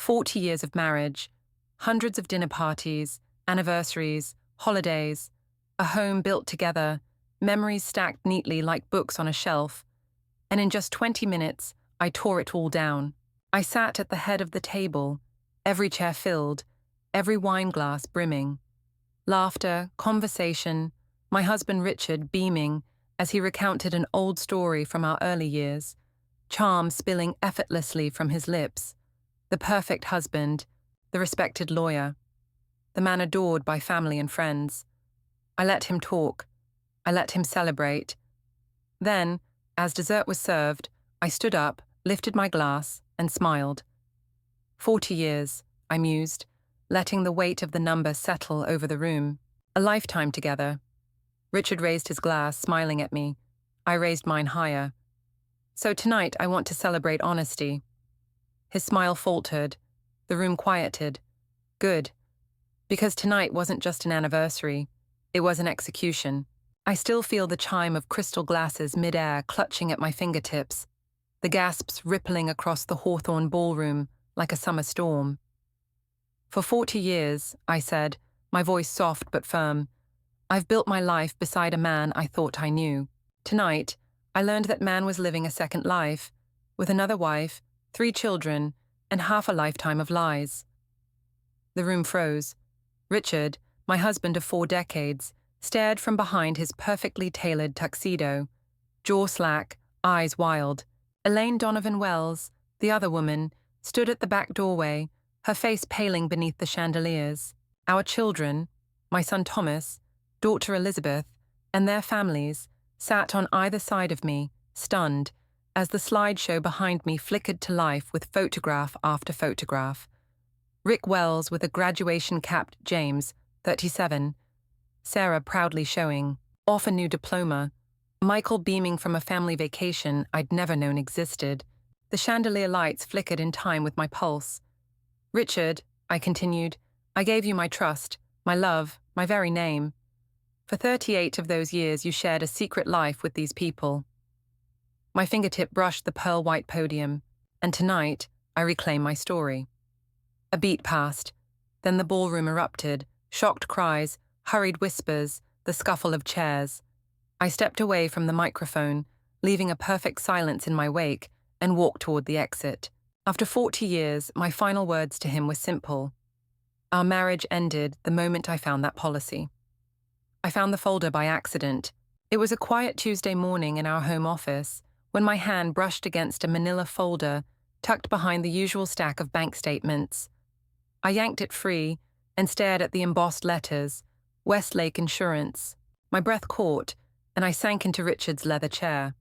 40 years of marriage, hundreds of dinner parties, anniversaries, holidays, a home built together, memories stacked neatly like books on a shelf, and in just 20 minutes, I tore it all down. I sat at the head of the table, every chair filled, every wine glass brimming. Laughter, conversation, my husband Richard beaming as he recounted an old story from our early years, charm spilling effortlessly from his lips, the perfect husband, the respected lawyer, the man adored by family and friends. I let him talk. I let him celebrate. Then, as dessert was served, I stood up, lifted my glass, and smiled. 40 years, I mused, letting the weight of the number settle over the room. A lifetime together. Richard raised his glass, smiling at me. I raised mine higher. So tonight I want to celebrate honesty. His smile faltered. The room quieted. Good. Because tonight wasn't just an anniversary. It was an execution. I still feel the chime of crystal glasses mid-air clutching at my fingertips, the gasps rippling across the Hawthorne Ballroom like a summer storm. For 40 years, I said, my voice soft but firm, I've built my life beside a man I thought I knew. Tonight, I learned that man was living a second life, with another wife, 3 children, and half a lifetime of lies. The room froze. Richard, my husband of 4 decades, stared from behind his perfectly tailored tuxedo, jaw slack, eyes wild. Elaine Donovan Wells, the other woman, stood at the back doorway, her face paling beneath the chandeliers. Our children, my son Thomas, daughter Elizabeth, and their families, sat on either side of me, stunned, as the slideshow behind me flickered to life with photograph after photograph. Rick Wells with a graduation-capped James, 37, Sarah proudly showing, off a new diploma, Michael beaming from a family vacation I'd never known existed. The chandelier lights flickered in time with my pulse. Richard, I continued, I gave you my trust, my love, my very name. For 38 of those years you shared a secret life with these people. My fingertip brushed the pearl-white podium, and tonight I reclaim my story. A beat passed, then the ballroom erupted, shocked cries, hurried whispers, the scuffle of chairs. I stepped away from the microphone, leaving a perfect silence in my wake, and walked toward the exit. After 40 years, my final words to him were simple. Our marriage ended the moment I found that policy. I found the folder by accident. It was a quiet Tuesday morning in our home office, when my hand brushed against a manila folder tucked behind the usual stack of bank statements. I yanked it free and stared at the embossed letters, Westlake Insurance. My breath caught, and I sank into Richard's leather chair.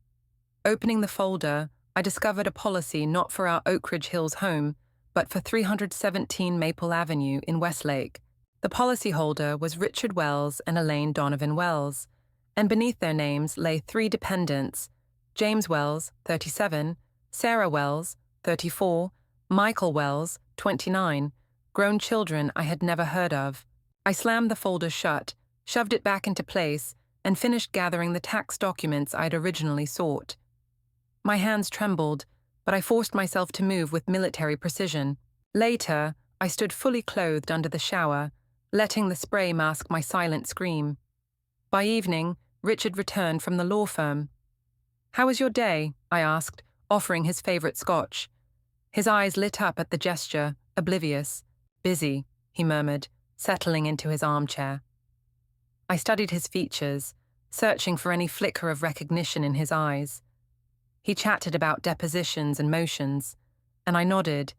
Opening the folder, I discovered a policy not for our Oak Ridge Hills home, but for 317 Maple Avenue in Westlake. The policyholder was Richard Wells and Elaine Donovan Wells, and beneath their names lay 3 dependents, James Wells, 37, Sarah Wells, 34, Michael Wells, 29, grown children I had never heard of. I slammed the folder shut, shoved it back into place, and finished gathering the tax documents I'd originally sought. My hands trembled, but I forced myself to move with military precision. Later, I stood fully clothed under the shower, letting the spray mask my silent scream. By evening, Richard returned from the law firm. "How was your day?" I asked, offering his favorite scotch. His eyes lit up at the gesture, oblivious. "Busy," he murmured, settling into his armchair. I studied his features, searching for any flicker of recognition in his eyes. He chatted about depositions and motions, and I nodded,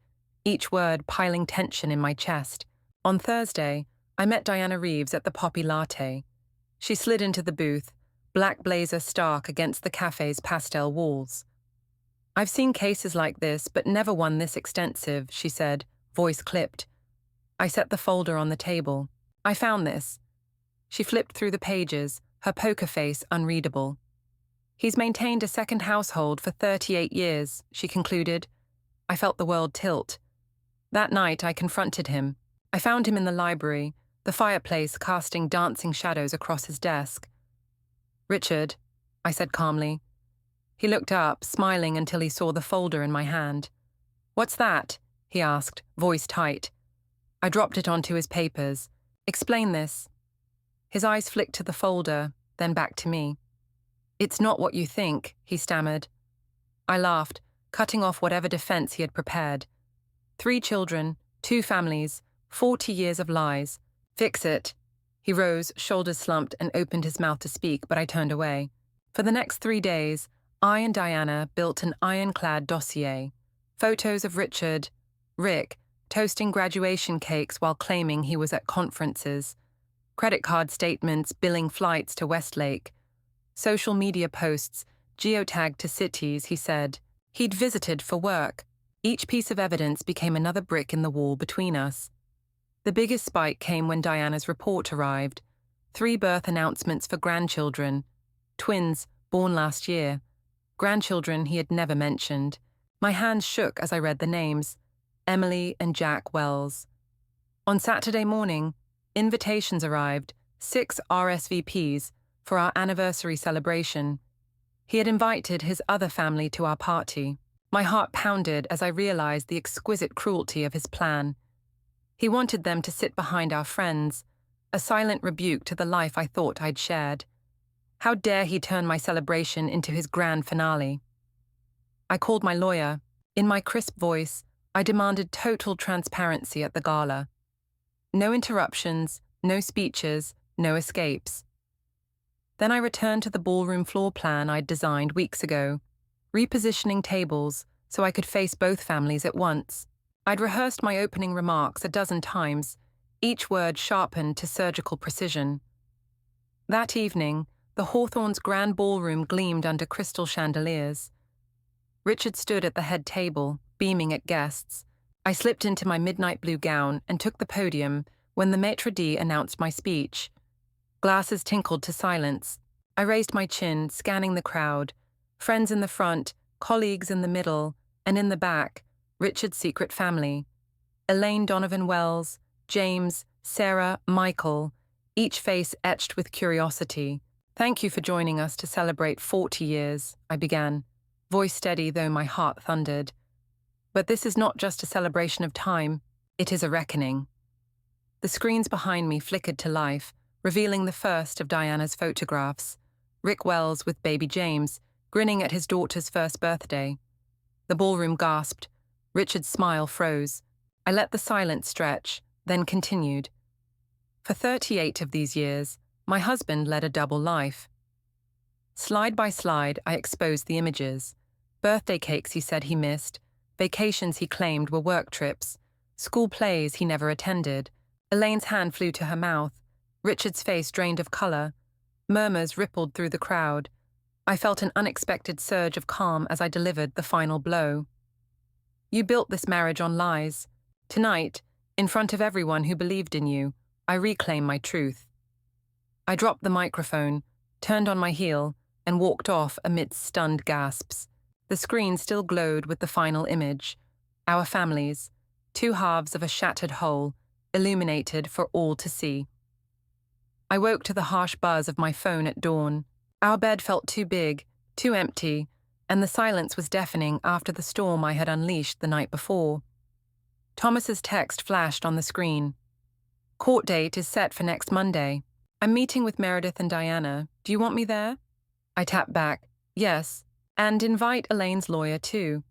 each word piling tension in my chest. On Thursday, I met Diana Reeves at the Poppy Latte. She slid into the booth, black blazer stark against the cafe's pastel walls. "I've seen cases like this, but never one this extensive," she said, voice clipped. I set the folder on the table. "I found this." She flipped through the pages, her poker face unreadable. "He's maintained a second household for 38 years, she concluded. I felt the world tilt. That night I confronted him. I found him in the library, the fireplace casting dancing shadows across his desk. "Richard," I said calmly. He looked up, smiling until he saw the folder in my hand. "What's that?" he asked, voice tight. I dropped it onto his papers. Explain this. His eyes flicked to the folder, then back to me. It's not what you think, he stammered. I laughed, cutting off whatever defense he had prepared. 3 children, 2 families, 40 years of lies. Fix it. He rose, shoulders slumped, and opened his mouth to speak, but I turned away. For the next 3 days, I and Diana built an ironclad dossier. Photos of Rick, toasting graduation cakes while claiming he was at conferences. Credit card statements billing flights to Westlake. Social media posts geotagged to cities he said he'd visited for work. Each piece of evidence became another brick in the wall between us. The biggest spike came when Diana's report arrived. 3 birth announcements for grandchildren. Twins, born last year. Grandchildren he had never mentioned. My hands shook as I read the names. Emily and Jack Wells. On Saturday morning, invitations arrived, 6 RSVPs, for our anniversary celebration. He had invited his other family to our party. My heart pounded as I realized the exquisite cruelty of his plan. He wanted them to sit behind our friends, a silent rebuke to the life I thought I'd shared. How dare he turn my celebration into his grand finale? I called my lawyer. In my crisp voice, I demanded total transparency at the gala. No interruptions, no speeches, no escapes. Then I returned to the ballroom floor plan I'd designed weeks ago, repositioning tables so I could face both families at once. I'd rehearsed my opening remarks a dozen times, each word sharpened to surgical precision. That evening, the Hawthorne's grand ballroom gleamed under crystal chandeliers. Richard stood at the head table, beaming at guests. I slipped into my midnight blue gown and took the podium when the maitre d' announced my speech. Glasses tinkled to silence. I raised my chin, scanning the crowd. Friends in the front, colleagues in the middle, and in the back, Richard's secret family. Elaine Donovan Wells, James, Sarah, Michael, each face etched with curiosity. Thank you for joining us to celebrate 40 years, I began, voice steady though my heart thundered. But this is not just a celebration of time, it is a reckoning. The screens behind me flickered to life, revealing the first of Diana's photographs. Rick Wells with baby James, grinning at his daughter's first birthday. The ballroom gasped. Richard's smile froze. I let the silence stretch, then continued. For 38 of these years, my husband led a double life. Slide by slide, I exposed the images. Birthday cakes he said he missed, vacations he claimed were work trips, school plays he never attended. Elaine's hand flew to her mouth. Richard's face drained of color. Murmurs rippled through the crowd. I felt an unexpected surge of calm as I delivered the final blow. You built this marriage on lies. Tonight, in front of everyone who believed in you, I reclaim my truth. I dropped the microphone, turned on my heel, and walked off amidst stunned gasps. The screen still glowed with the final image. Our families, 2 halves of a shattered whole, illuminated for all to see. I woke to the harsh buzz of my phone at dawn. Our bed felt too big, too empty, and the silence was deafening after the storm I had unleashed the night before. Thomas's text flashed on the screen. Court date is set for next Monday. I'm meeting with Meredith and Diana. Do you want me there? I tapped back, yes, and invite Elaine's lawyer too.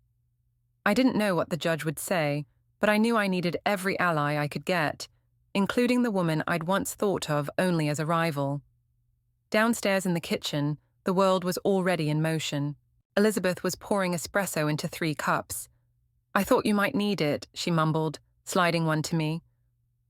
I didn't know what the judge would say, but I knew I needed every ally I could get, including the woman I'd once thought of only as a rival. Downstairs in the kitchen, the world was already in motion. Elizabeth was pouring espresso into 3 cups. I thought you might need it, she mumbled, sliding one to me.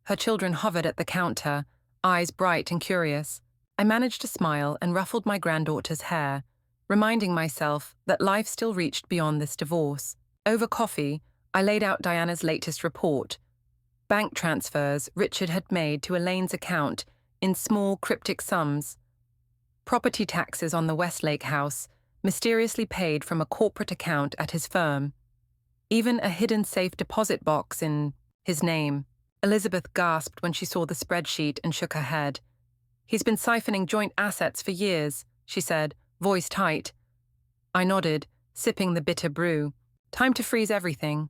Her children hovered at the counter, eyes bright and curious. I managed to smile and ruffled my granddaughter's hair, reminding myself that life still reached beyond this divorce. Over coffee, I laid out Diana's latest report. Bank transfers Richard had made to Elaine's account in small, cryptic sums. Property taxes on the Westlake house, mysteriously paid from a corporate account at his firm. Even a hidden safe deposit box in his name. Elizabeth gasped when she saw the spreadsheet and shook her head. He's been siphoning joint assets for years, she said, voice tight. I nodded, sipping the bitter brew. Time to freeze everything.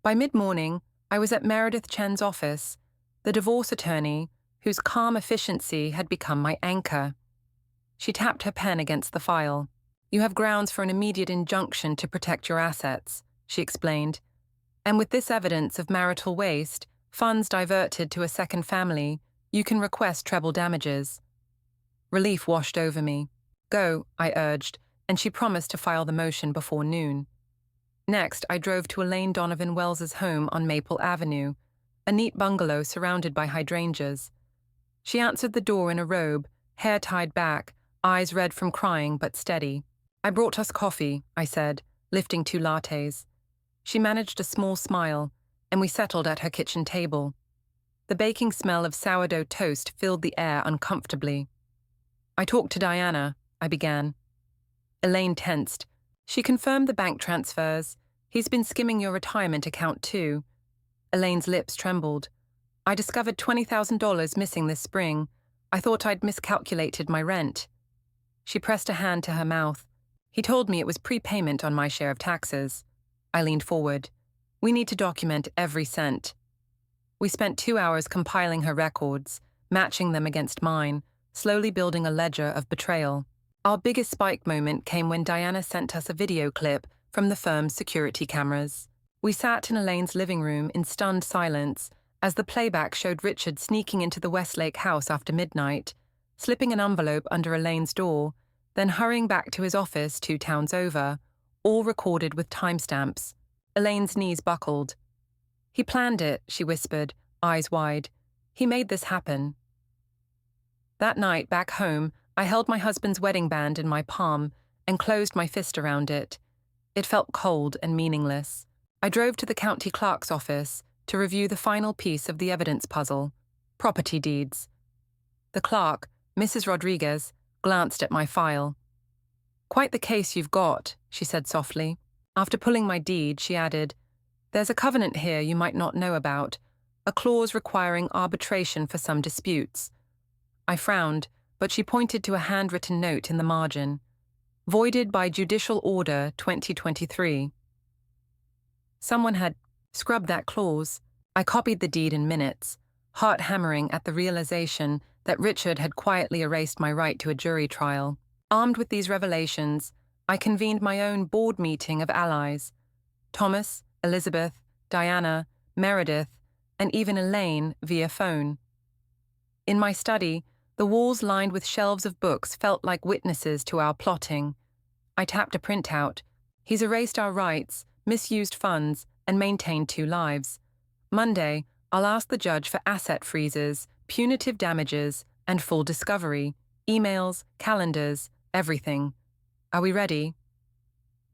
By mid-morning, I was at Meredith Chen's office, the divorce attorney whose calm efficiency had become my anchor. She tapped her pen against the file. "You have grounds for an immediate injunction to protect your assets," she explained. "And with this evidence of marital waste, funds diverted to a second family, you can request treble damages." Relief washed over me. "Go," I urged, and she promised to file the motion before noon. Next, I drove to Elaine Donovan Wells's home on Maple Avenue, a neat bungalow surrounded by hydrangeas. She answered the door in a robe, hair tied back, eyes red from crying but steady. "I brought us coffee," I said, lifting 2 lattes. She managed a small smile, and we settled at her kitchen table. The baking smell of sourdough toast filled the air uncomfortably. "I talked to Diana," I began. Elaine tensed. "She confirmed the bank transfers. He's been skimming your retirement account too." Elaine's lips trembled. "I discovered $20,000 missing this spring. I thought I'd miscalculated my rent." She pressed a hand to her mouth. "He told me it was prepayment on my share of taxes." I leaned forward. "We need to document every cent." We spent 2 hours compiling her records, matching them against mine, slowly building a ledger of betrayal. Our biggest spike moment came when Diana sent us a video clip from the firm's security cameras. We sat in Elaine's living room in stunned silence as the playback showed Richard sneaking into the Westlake house after midnight, slipping an envelope under Elaine's door, then hurrying back to his office 2 towns over, all recorded with timestamps. Elaine's knees buckled. "He planned it," she whispered, eyes wide. "He made this happen." That night, back home, I held my husband's wedding band in my palm and closed my fist around it. It felt cold and meaningless. I drove to the county clerk's office to review the final piece of the evidence puzzle: property deeds. The clerk, Mrs. Rodriguez, glanced at my file. "Quite the case you've got," she said softly. After pulling my deed, she added, "There's a covenant here you might not know about, a clause requiring arbitration for some disputes." I frowned, but she pointed to a handwritten note in the margin. "Voided by Judicial Order 2023. Someone had scrubbed that clause. I copied the deed in minutes, heart hammering at the realization that Richard had quietly erased my right to a jury trial. Armed with these revelations, I convened my own board meeting of allies: Thomas, Elizabeth, Diana, Meredith, and even Elaine via phone. In my study, the walls lined with shelves of books felt like witnesses to our plotting. I tapped a printout. "He's erased our rights, misused funds, and maintained 2 lives. Monday, I'll ask the judge for asset freezes, punitive damages, and full discovery, emails, calendars, everything. Are we ready?"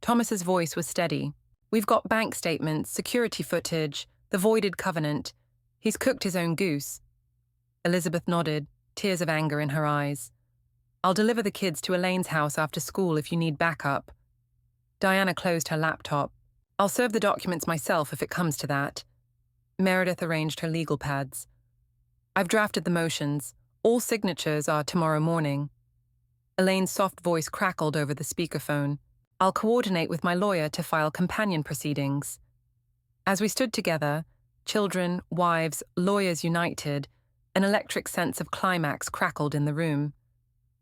Thomas's voice was steady. "We've got bank statements, security footage, the voided covenant. He's cooked his own goose." Elizabeth nodded, tears of anger in her eyes. "I'll deliver the kids to Elaine's house after school if you need backup." Diana closed her laptop. "I'll serve the documents myself if it comes to that." Meredith arranged her legal pads. "I've drafted the motions. All signatures are tomorrow morning." Elaine's soft voice crackled over the speakerphone. "I'll coordinate with my lawyer to file companion proceedings." As we stood together, children, wives, lawyers united, an electric sense of climax crackled in the room.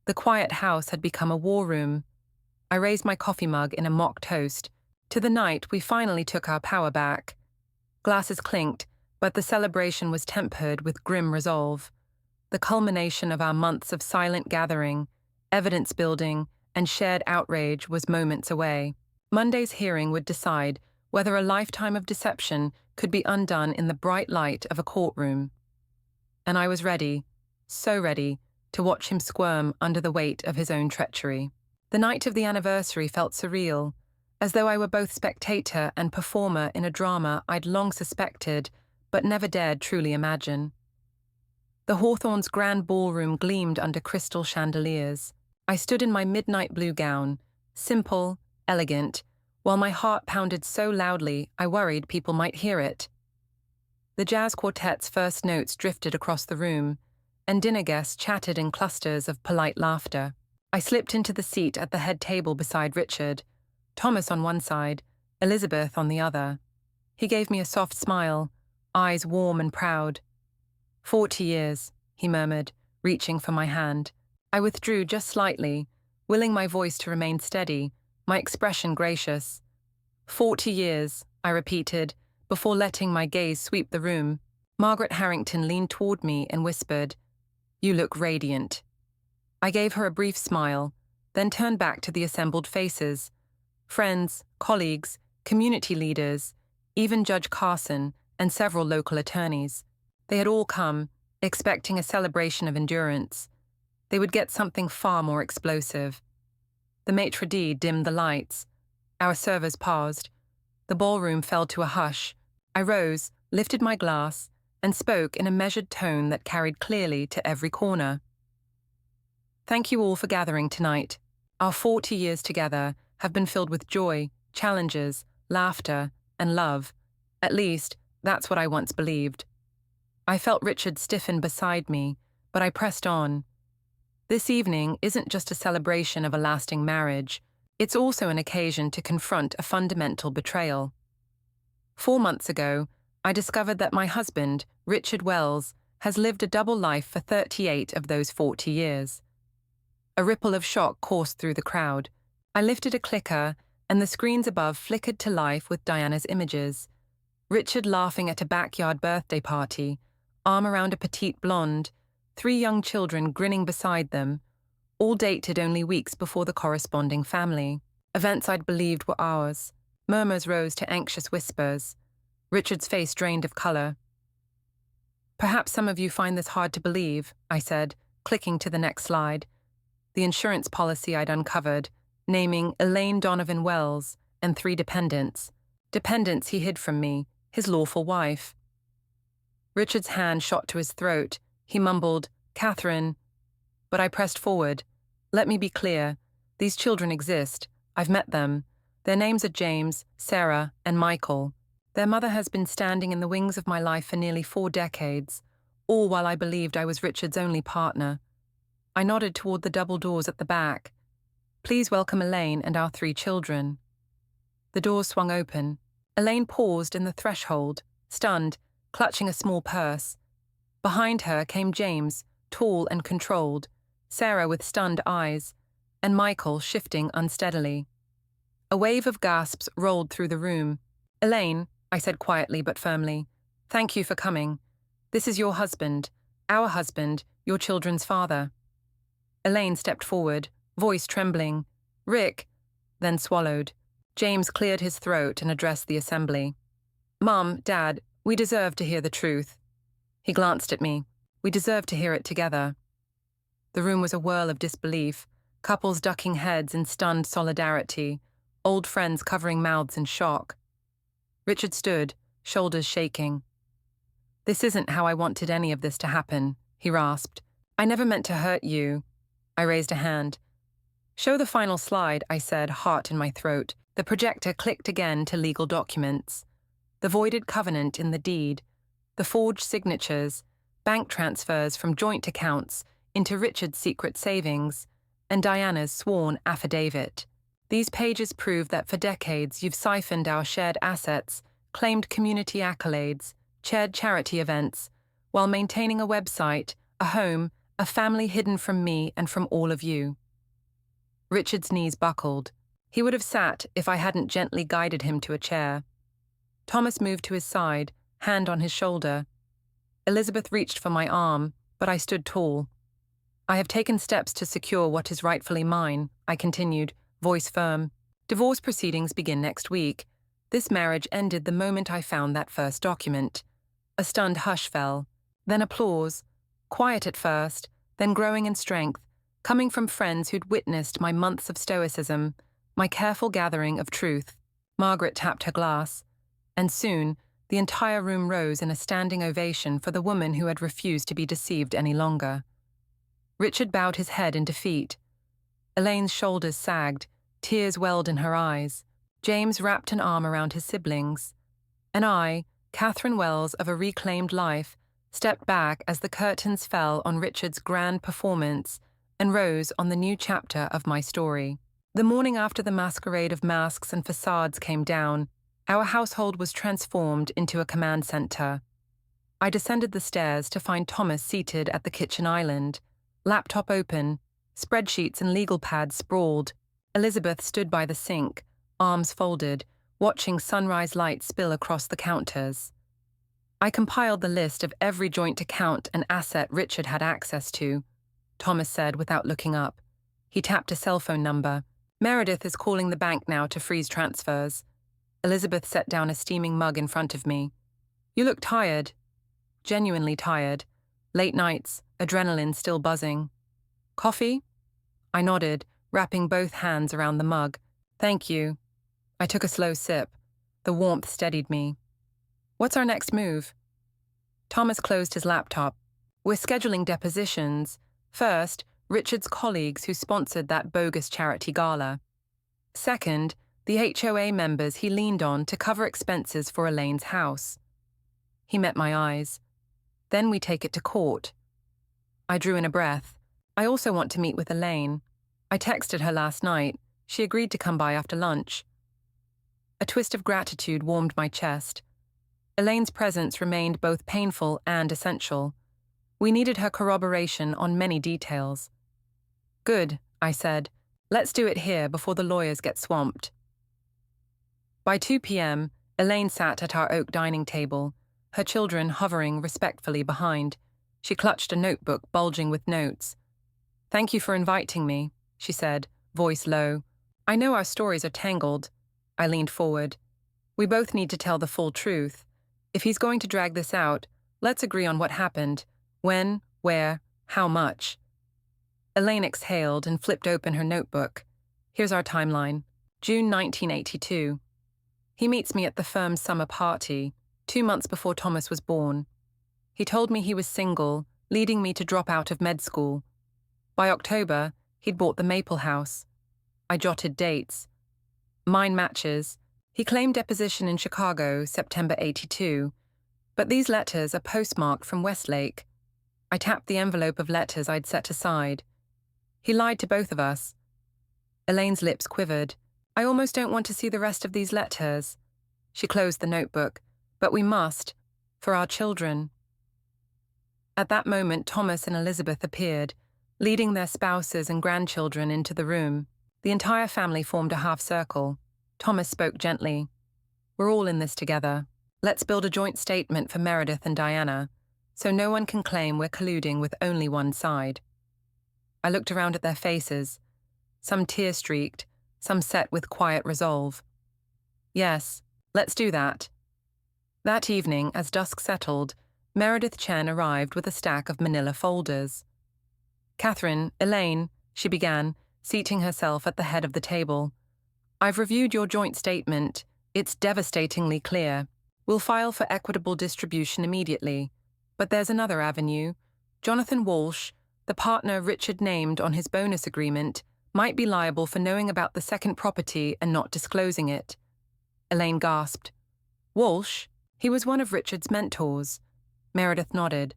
The quiet house had become a war room. I raised my coffee mug in a mock toast. To the night we finally took our power back. Glasses clinked, but the celebration was tempered with grim resolve. The culmination of our months of silent gathering, evidence building, and shared outrage was moments away. Monday's hearing would decide whether a lifetime of deception could be undone in the bright light of a courtroom. And I was ready, so ready, to watch him squirm under the weight of his own treachery. The night of the anniversary felt surreal, as though I were both spectator and performer in a drama I'd long suspected, but never dared truly imagine. The Hawthorne's grand ballroom gleamed under crystal chandeliers. I stood in my midnight blue gown, simple, elegant, while my heart pounded so loudly I worried people might hear it. The jazz quartet's first notes drifted across the room, and dinner guests chatted in clusters of polite laughter. I slipped into the seat at the head table beside Richard, Thomas on one side, Elizabeth on the other. He gave me a soft smile, eyes warm and proud. 40 years, he murmured, reaching for my hand. I withdrew just slightly, willing my voice to remain steady, my expression gracious. 40 years, I repeated, before letting my gaze sweep the room. Margaret Harrington leaned toward me and whispered, "You look radiant." I gave her a brief smile, then turned back to the assembled faces. Friends, colleagues, community leaders, even Judge Carson and several local attorneys. They had all come, expecting a celebration of endurance. They would get something far more explosive. The maitre d' dimmed the lights. Our servers paused. The ballroom fell to a hush. I rose, lifted my glass, and spoke in a measured tone that carried clearly to every corner. Thank you all for gathering tonight. Our 40 years together have been filled with joy, challenges, laughter, and love. At least, that's what I once believed. I felt Richard stiffen beside me, but I pressed on. This evening isn't just a celebration of a lasting marriage, it's also an occasion to confront a fundamental betrayal. 4 months ago, I discovered that my husband, Richard Wells, has lived a double life for 38 of those 40 years. A ripple of shock coursed through the crowd. I lifted a clicker, and the screens above flickered to life with Diana's images. Richard laughing at a backyard birthday party, arm around a petite blonde, 3 young children grinning beside them, all dated only weeks before the corresponding family. Events I'd believed were ours. Murmurs rose to anxious whispers. Richard's face drained of color. Perhaps some of you find this hard to believe, I said, clicking to the next slide. The insurance policy I'd uncovered, naming Elaine Donovan Wells and 3 dependents. Dependents he hid from me, his lawful wife. Richard's hand shot to his throat. He mumbled, "Catherine." But I pressed forward. Let me be clear. These children exist. I've met them. Their names are James, Sarah, and Michael. Their mother has been standing in the wings of my life for nearly 4 decades, all while I believed I was Richard's only partner. I nodded toward the double doors at the back. Please welcome Elaine and our 3 children. The doors swung open. Elaine paused in the threshold, stunned, clutching a small purse. Behind her came James, tall and controlled, Sarah with stunned eyes, and Michael shifting unsteadily. A wave of gasps rolled through the room. "Elaine," I said quietly but firmly, "thank you for coming. This is your husband, our husband, your children's father." Elaine stepped forward, voice trembling. "Rick," then swallowed. James cleared his throat and addressed the assembly. "Mom, Dad, we deserve to hear the truth." He glanced at me. "We deserve to hear it together." The room was a whirl of disbelief, couples ducking heads in stunned solidarity, old friends covering mouths in shock. Richard stood, shoulders shaking. "This isn't how I wanted any of this to happen," he rasped. "I never meant to hurt you." I raised a hand. "Show the final slide," I said, heart in my throat. The projector clicked again to legal documents. The voided covenant in the deed, the forged signatures, bank transfers from joint accounts into Richard's secret savings, and Diana's sworn affidavit. These pages prove that for decades you've siphoned our shared assets, claimed community accolades, chaired charity events, while maintaining a website, a home, a family hidden from me and from all of you. Richard's knees buckled. He would have sat if I hadn't gently guided him to a chair. Thomas moved to his side, hand on his shoulder. Elizabeth reached for my arm, but I stood tall. "I have taken steps to secure what is rightfully mine," I continued, voice firm. "Divorce proceedings begin next week. This marriage ended the moment I found that first document." A stunned hush fell. Then applause. Quiet at first, then growing in strength, coming from friends who'd witnessed my months of stoicism, my careful gathering of truth. Margaret tapped her glass, and soon the entire room rose in a standing ovation for the woman who had refused to be deceived any longer. Richard bowed his head in defeat. Elaine's shoulders sagged, tears welled in her eyes. James wrapped an arm around his siblings. And I, Catherine Wells of a reclaimed life, stepped back as the curtains fell on Richard's grand performance and rose on the new chapter of my story. The morning after the masquerade of masks and facades came down, Our household was transformed into a command center. I descended the stairs to find Thomas seated at the kitchen island, laptop open, spreadsheets and legal pads sprawled. Elizabeth stood by the sink, arms folded, watching sunrise light spill across the counters. I compiled the list of every joint account and asset Richard had access to, Thomas said without looking up. He tapped a cell phone number. Meredith is calling the bank now to freeze transfers. Elizabeth set down a steaming mug in front of me. You look tired. Genuinely tired. Late nights, adrenaline still buzzing. Coffee? I nodded, wrapping both hands around the mug. Thank you. I took a slow sip. The warmth steadied me. What's our next move? Thomas closed his laptop. We're scheduling depositions. First, Richard's colleagues who sponsored that bogus charity gala. Second, the HOA members he leaned on to cover expenses for Elaine's house. He met my eyes. Then we take it to court. I drew in a breath. I also want to meet with Elaine. I texted her last night. She agreed to come by after lunch. A twist of gratitude warmed my chest. Elaine's presence remained both painful and essential. We needed her corroboration on many details. Good, I said. Let's do it here before the lawyers get swamped. By 2 p.m., Elaine sat at our oak dining table, her children hovering respectfully behind. She clutched a notebook bulging with notes. Thank you for inviting me, she said, voice low. I know our stories are tangled. I leaned forward. We both need to tell the full truth. If he's going to drag this out, let's agree on what happened. When, where, how much. Elaine exhaled and flipped open her notebook. Here's our timeline. June 1982. He meets me at the firm's summer party, 2 months before Thomas was born. He told me he was single, leading me to drop out of med school. By October, he'd bought the Maple House. I jotted dates. Mine matches. He claimed deposition in Chicago, September 82. But these letters are postmarked from Westlake. I tapped the envelope of letters I'd set aside. He lied to both of us. Elaine's lips quivered. I almost don't want to see the rest of these letters. She closed the notebook. But we must, for our children. At that moment, Thomas and Elizabeth appeared, leading their spouses and grandchildren into the room. The entire family formed a half-circle. Thomas spoke gently. We're all in this together. Let's build a joint statement for Meredith and Diana, so no one can claim we're colluding with only one side. I looked around at their faces, some tear-streaked, some set with quiet resolve. Yes, let's do that. That evening, as dusk settled, Meredith Chen arrived with a stack of manila folders. Catherine, Elaine, she began, seating herself at the head of the table. I've reviewed your joint statement. It's devastatingly clear. We'll file for equitable distribution immediately. But there's another avenue. Jonathan Walsh, the partner Richard named on his bonus agreement, might be liable for knowing about the second property and not disclosing it. Elaine gasped. Walsh? He was one of Richard's mentors. Meredith nodded.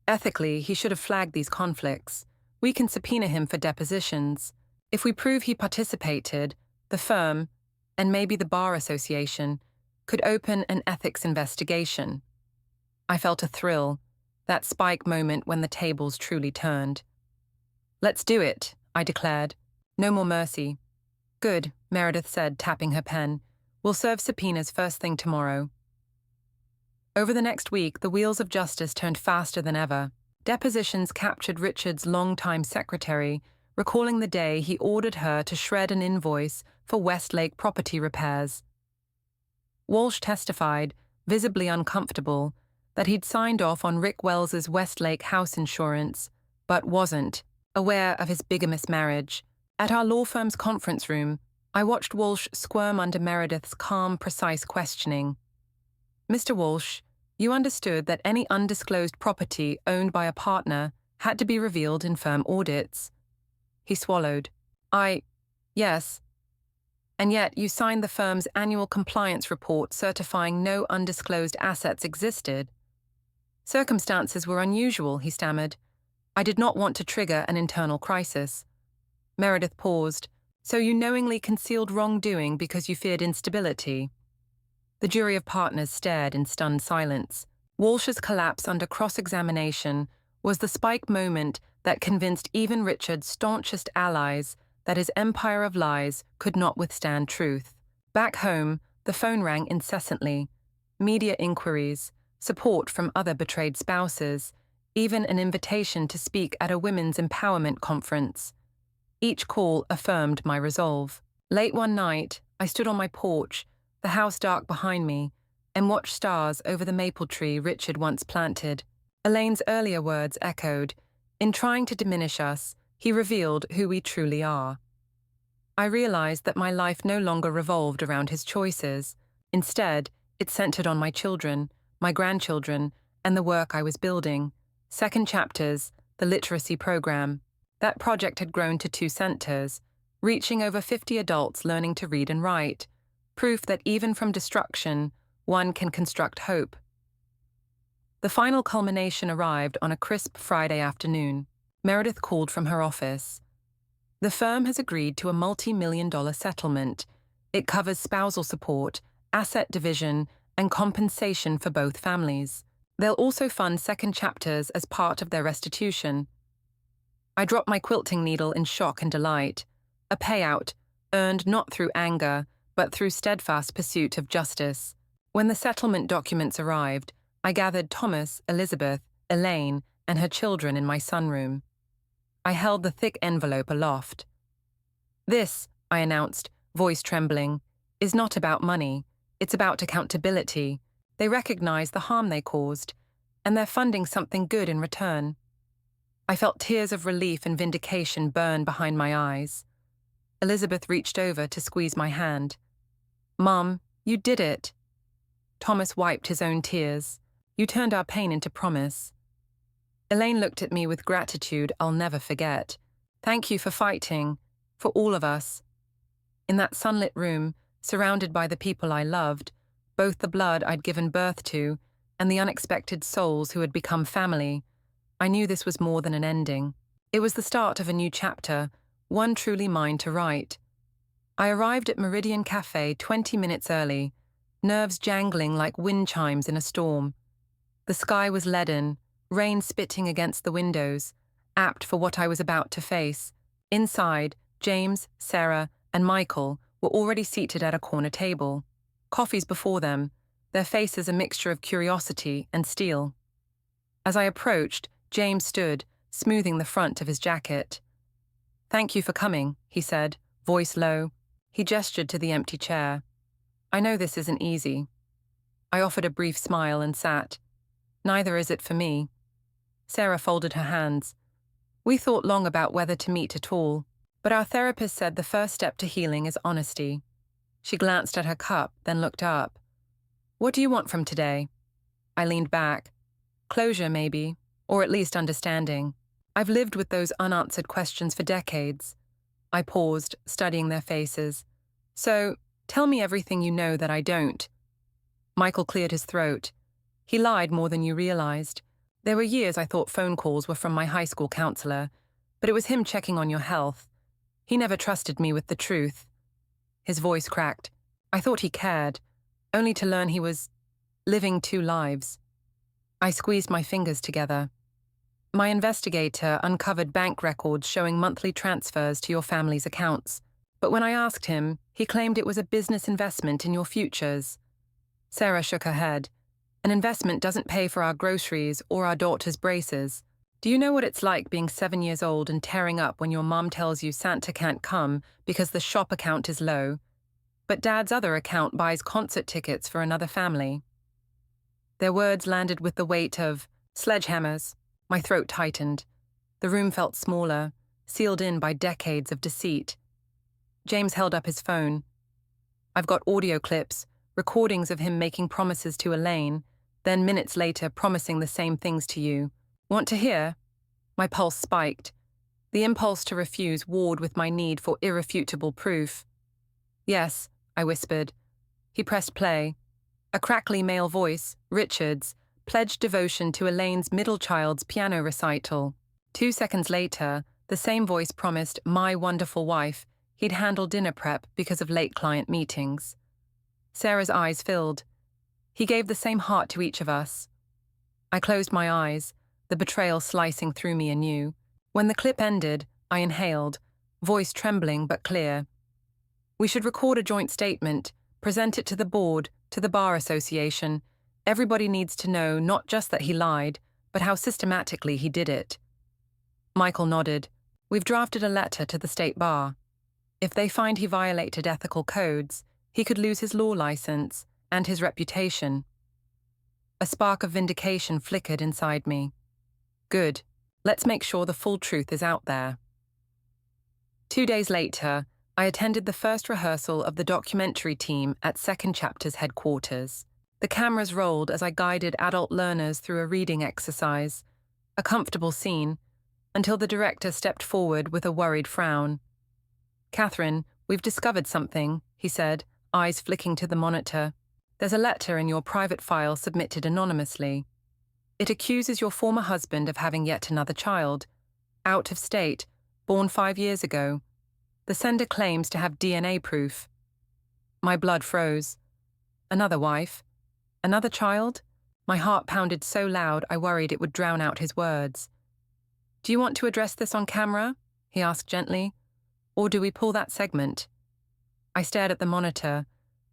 Ethically, he should have flagged these conflicts. We can subpoena him for depositions. If we prove he participated, the firm, and maybe the Bar Association, could open an ethics investigation. I felt a thrill, that spike moment when the tables truly turned. Let's do it, I declared. No more mercy. Good, Meredith said, tapping her pen. We'll serve subpoenas first thing tomorrow. Over the next week, the wheels of justice turned faster than ever. Depositions captured Richard's longtime secretary, recalling the day he ordered her to shred an invoice for Westlake property repairs. Walsh testified, visibly uncomfortable, that he'd signed off on Rick Wells's Westlake house insurance, but wasn't, aware of his bigamous marriage. At our law firm's conference room, I watched Walsh squirm under Meredith's calm, precise questioning. Mr. Walsh, you understood that any undisclosed property owned by a partner had to be revealed in firm audits. He swallowed. Yes. And yet you signed the firm's annual compliance report certifying no undisclosed assets existed. Circumstances were unusual, he stammered. I did not want to trigger an internal crisis. Meredith paused. So you knowingly concealed wrongdoing because you feared instability? The jury of partners stared in stunned silence. Walsh's collapse under cross-examination was the spike moment that convinced even Richard's staunchest allies that his empire of lies could not withstand truth. Back home, the phone rang incessantly. Media inquiries, support from other betrayed spouses, even an invitation to speak at a women's empowerment conference. Each call affirmed my resolve. Late one night, I stood on my porch, the house dark behind me, and watched stars over the maple tree Richard once planted. Elaine's earlier words echoed. In trying to diminish us, he revealed who we truly are. I realized that my life no longer revolved around his choices. Instead, it centered on my children, my grandchildren, and the work I was building. Second Chapters, the literacy program. That project had grown to 2 centers, reaching over 50 adults learning to read and write, proof that even from destruction, one can construct hope. The final culmination arrived on a crisp Friday afternoon. Meredith called from her office. The firm has agreed to a multi-million-dollar settlement. It covers spousal support, asset division, and compensation for both families. They'll also fund Second Chapters as part of their restitution. I dropped my quilting needle in shock and delight. A payout, earned not through anger, but through steadfast pursuit of justice. When the settlement documents arrived, I gathered Thomas, Elizabeth, Elaine, and her children in my sunroom. I held the thick envelope aloft. This, I announced, voice trembling, is not about money. It's about accountability. They recognize the harm they caused, and they're funding something good in return. I felt tears of relief and vindication burn behind my eyes. Elizabeth reached over to squeeze my hand. "Mom, you did it." Thomas wiped his own tears. "You turned our pain into promise." Elaine looked at me with gratitude I'll never forget. "Thank you for fighting, for all of us." In that sunlit room, surrounded by the people I loved, both the blood I'd given birth to and the unexpected souls who had become family, I knew this was more than an ending. It was the start of a new chapter, one truly mine to write. I arrived at Meridian Cafe 20 minutes early, nerves jangling like wind chimes in a storm. The sky was leaden, rain spitting against the windows, apt for what I was about to face. Inside, James, Sarah, and Michael were already seated at a corner table. Coffees before them, their faces a mixture of curiosity and steel. As I approached, James stood, smoothing the front of his jacket. "Thank you for coming," he said, voice low. He gestured to the empty chair. "I know this isn't easy." I offered a brief smile and sat. "Neither is it for me." Sarah folded her hands. "We thought long about whether to meet at all, but our therapist said the first step to healing is honesty." She glanced at her cup, then looked up. "What do you want from today?" I leaned back. "Closure, maybe, or at least understanding. I've lived with those unanswered questions for decades." I paused, studying their faces. "So, tell me everything you know that I don't." Michael cleared his throat. "He lied more than you realized. There were years I thought phone calls were from my high school counselor, but it was him checking on your health. He never trusted me with the truth." His voice cracked. "I thought he cared, only to learn he was living 2 lives." I squeezed my fingers together. "My investigator uncovered bank records showing monthly transfers to your family's accounts, but when I asked him, he claimed it was a business investment in your futures." Sarah shook her head. "An investment doesn't pay for our groceries or our daughter's braces. Do you know what it's like being 7 years old and tearing up when your mom tells you Santa can't come because the shop account is low, but Dad's other account buys concert tickets for another family?" Their words landed with the weight of sledgehammers. My throat tightened. The room felt smaller, sealed in by decades of deceit. James held up his phone. "I've got audio clips, recordings of him making promises to Elaine, then minutes later promising the same things to you. Want to hear?" My pulse spiked. The impulse to refuse warred with my need for irrefutable proof. "Yes," I whispered. He pressed play. A crackly male voice, Richard's, pledged devotion to Elaine's middle child's piano recital. 2 seconds later, the same voice promised my wonderful wife he'd handle dinner prep because of late client meetings. Sarah's eyes filled. He gave the same heart to each of us. I closed my eyes, the betrayal slicing through me anew. When the clip ended, I inhaled, voice trembling but clear. We should record a joint statement, present it to the board, to the Bar Association. Everybody needs to know not just that he lied, but how systematically he did it. Michael nodded. We've drafted a letter to the State Bar. If they find he violated ethical codes, he could lose his law license and his reputation. A spark of vindication flickered inside me. Good. Let's make sure the full truth is out there. 2 days later, I attended the first rehearsal of the documentary team at Second Chapter's headquarters. The cameras rolled as I guided adult learners through a reading exercise, a comfortable scene, until the director stepped forward with a worried frown. "Catherine, we've discovered something," he said, eyes flicking to the monitor. "There's a letter in your private file submitted anonymously. It accuses your former husband of having yet another child, out of state, born 5 years ago. The sender claims to have DNA proof." My blood froze. Another wife? Another child? My heart pounded so loud I worried it would drown out his words. "Do you want to address this on camera?" he asked gently. "Or do we pull that segment?" I stared at the monitor,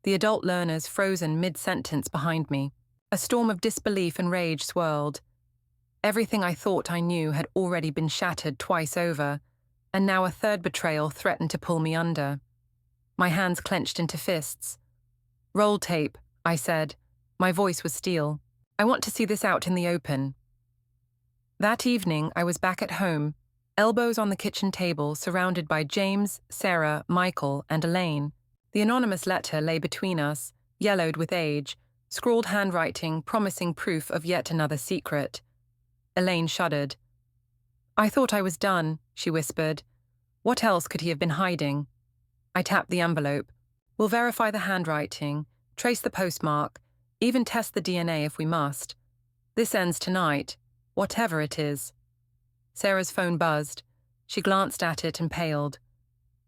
the adult learners frozen mid-sentence behind me. A storm of disbelief and rage swirled. Everything I thought I knew had already been shattered twice over, and now a third betrayal threatened to pull me under. My hands clenched into fists. "Roll tape," I said. My voice was steel. "I want to see this out in the open." That evening, I was back at home, elbows on the kitchen table, surrounded by James, Sarah, Michael, and Elaine. The anonymous letter lay between us, yellowed with age, scrawled handwriting promising proof of yet another secret. Elaine shuddered. "I thought I was done," she whispered. "What else could he have been hiding?" I tapped the envelope. "We'll verify the handwriting, trace the postmark, even test the DNA if we must. This ends tonight, whatever it is." Sarah's phone buzzed. She glanced at it and paled.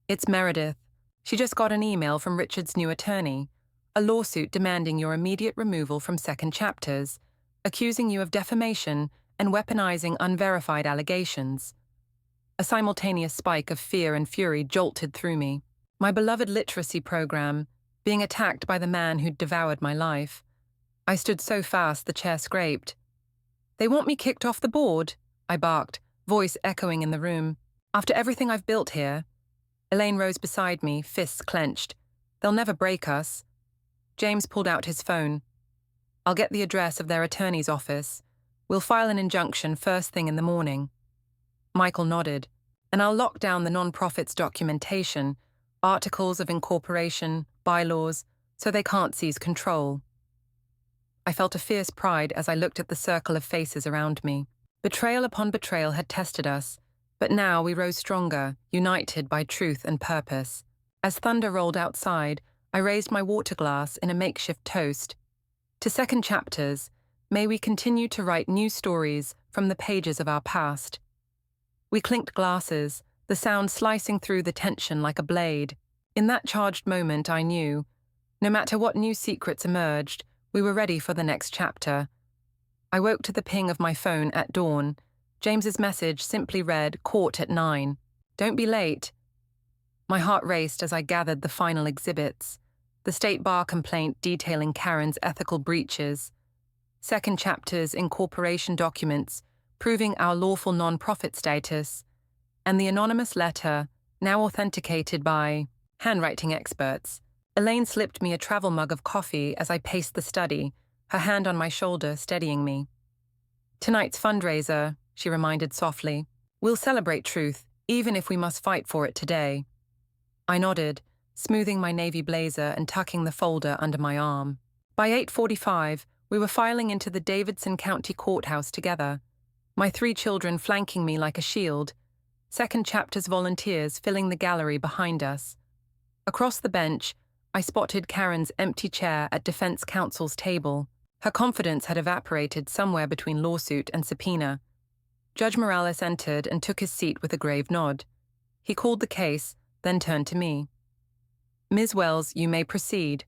"It's Meredith. She just got an email from Richard's new attorney, a lawsuit demanding your immediate removal from Second Chapters, accusing you of defamation and weaponizing unverified allegations." A simultaneous spike of fear and fury jolted through me. My beloved literacy program, being attacked by the man who'd devoured my life. I stood so fast the chair scraped. "They want me kicked off the board," I barked, voice echoing in the room. "After everything I've built here." Elaine rose beside me, fists clenched. "They'll never break us." James pulled out his phone. "I'll get the address of their attorney's office. We'll file an injunction first thing in the morning." Michael nodded. "And I'll lock down the non-profit's documentation, articles of incorporation, bylaws, so they can't seize control." I felt a fierce pride as I looked at the circle of faces around me. Betrayal upon betrayal had tested us, but now we rose stronger, united by truth and purpose. As thunder rolled outside, I raised my water glass in a makeshift toast. To Second Chapters, may we continue to write new stories from the pages of our past. We clinked glasses, the sound slicing through the tension like a blade. In that charged moment, I knew, no matter what new secrets emerged, we were ready for the next chapter. I woke to the ping of my phone at dawn. James's message simply read, "Court at 9. Don't be late." My heart raced as I gathered the final exhibits. The State Bar complaint detailing Karen's ethical breaches. Second Chapter's incorporation documents proving our lawful non-profit status. And the anonymous letter, now authenticated by handwriting experts. Elaine slipped me a travel mug of coffee as I paced the study, her hand on my shoulder steadying me. "Tonight's fundraiser," she reminded softly. "We'll celebrate truth, even if we must fight for it today." I nodded, smoothing my navy blazer and tucking the folder under my arm. By 8:45, we were filing into the Davidson County Courthouse together, my 3 children flanking me like a shield, Second Chapter's volunteers filling the gallery behind us. Across the bench, I spotted Karen's empty chair at defense counsel's table. Her confidence had evaporated somewhere between lawsuit and subpoena. Judge Morales entered and took his seat with a grave nod. He called the case, then turned to me. "Ms. Wells, you may proceed."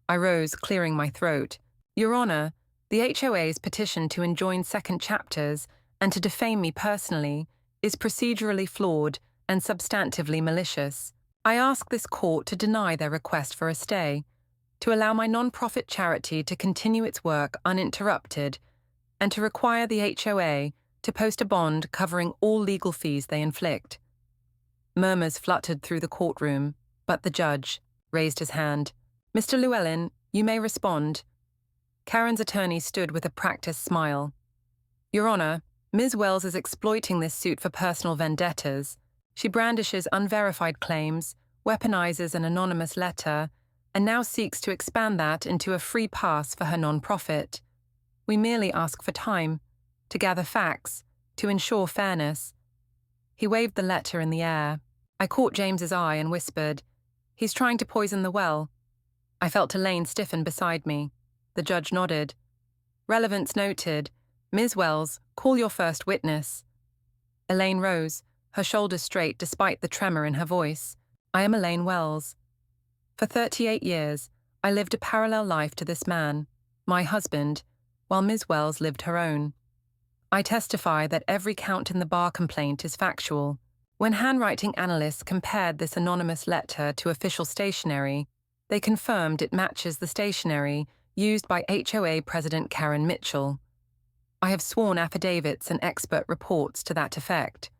I rose, clearing my throat. Your Honour, the HOA's petition to enjoin second chapters and to defame me personally is procedurally flawed and substantively malicious. I ask this court to deny their request for a stay, to allow my non-profit charity to continue its work uninterrupted, and to require the HOA to post a bond covering all legal fees they inflict. Murmurs fluttered through the courtroom, but the judge raised his hand. Mr. Llewellyn, you may respond. Karen's attorney stood with a practiced smile. Your Honour, Ms. Wells is exploiting this suit for personal vendettas. She brandishes unverified claims, weaponizes an anonymous letter, and now seeks to expand that into a free pass for her non-profit. We merely ask for time, to gather facts, to ensure fairness. He waved the letter in the air. I caught James's eye and whispered, "He's trying to poison the well." I felt Elaine stiffen beside me. The judge nodded. Relevance noted. Ms. Wells, call your first witness. Elaine rose, her shoulders straight despite the tremor in her voice. I am Elaine Wells. For 38 years, I lived a parallel life to this man, my husband, while Ms. Wells lived her own. I testify that every count in the bar complaint is factual. When handwriting analysts compared this anonymous letter to official stationery, they confirmed it matches the stationery used by HOA President Karen Mitchell. I have sworn affidavits and expert reports to that effect.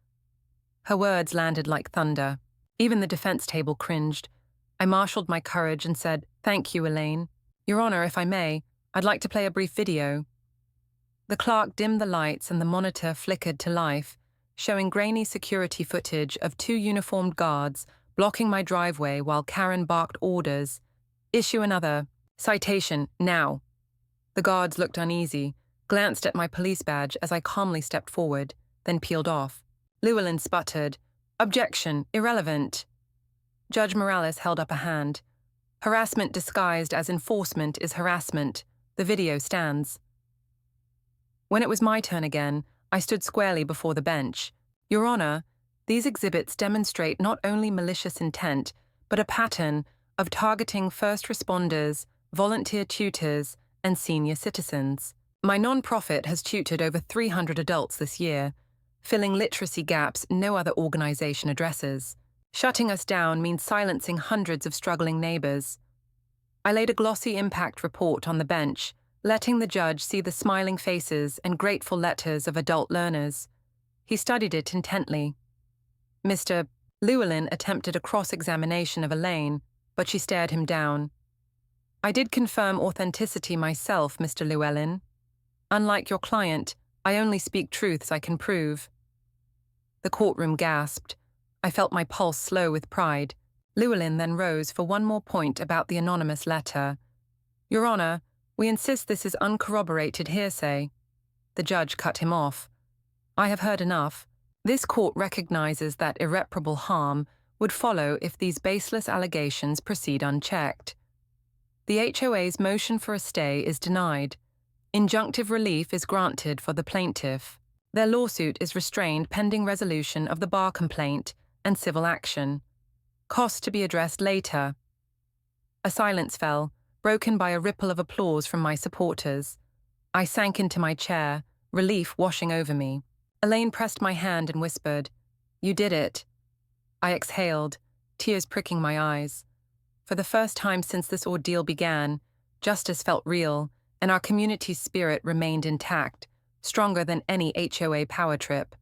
Her words landed like thunder. Even the defense table cringed. I marshaled my courage and said, "Thank you, Elaine. Your Honour, if I may, I'd like to play a brief video." The clerk dimmed the lights and the monitor flickered to life, showing grainy security footage of 2 uniformed guards blocking my driveway while Karen barked orders. "Issue another. Citation, now." The guards looked uneasy, glanced at my police badge as I calmly stepped forward, then peeled off. Llewellyn sputtered, "Objection, irrelevant." Judge Morales held up a hand. "Harassment disguised as enforcement is harassment. The video stands." When it was my turn again, I stood squarely before the bench. "Your Honour, these exhibits demonstrate not only malicious intent, but a pattern of targeting first responders, volunteer tutors, and senior citizens. My non-profit has tutored over 300 adults this year, filling literacy gaps no other organization addresses. Shutting us down means silencing hundreds of struggling neighbors. I laid a glossy impact report on the bench, letting the judge see the smiling faces and grateful letters of adult learners. He studied it intently. Mr. Llewellyn attempted a cross-examination of Elaine, but she stared him down. "I did confirm authenticity myself, Mr. Llewellyn. Unlike your client, I only speak truths I can prove." The courtroom gasped. I felt my pulse slow with pride. Llewellyn then rose for one more point about the anonymous letter. "Your Honour, we insist this is uncorroborated hearsay." The judge cut him off. "I have heard enough. This court recognizes that irreparable harm would follow if these baseless allegations proceed unchecked. The HOA's motion for a stay is denied. Injunctive relief is granted for the plaintiff. Their lawsuit is restrained pending resolution of the bar complaint and civil action. Costs to be addressed later." A silence fell, broken by a ripple of applause from my supporters. I sank into my chair, relief washing over me. Elaine pressed my hand and whispered, "You did it." I exhaled, tears pricking my eyes. For the first time since this ordeal began, justice felt real, and our community's spirit remained intact, stronger than any HOA power trip.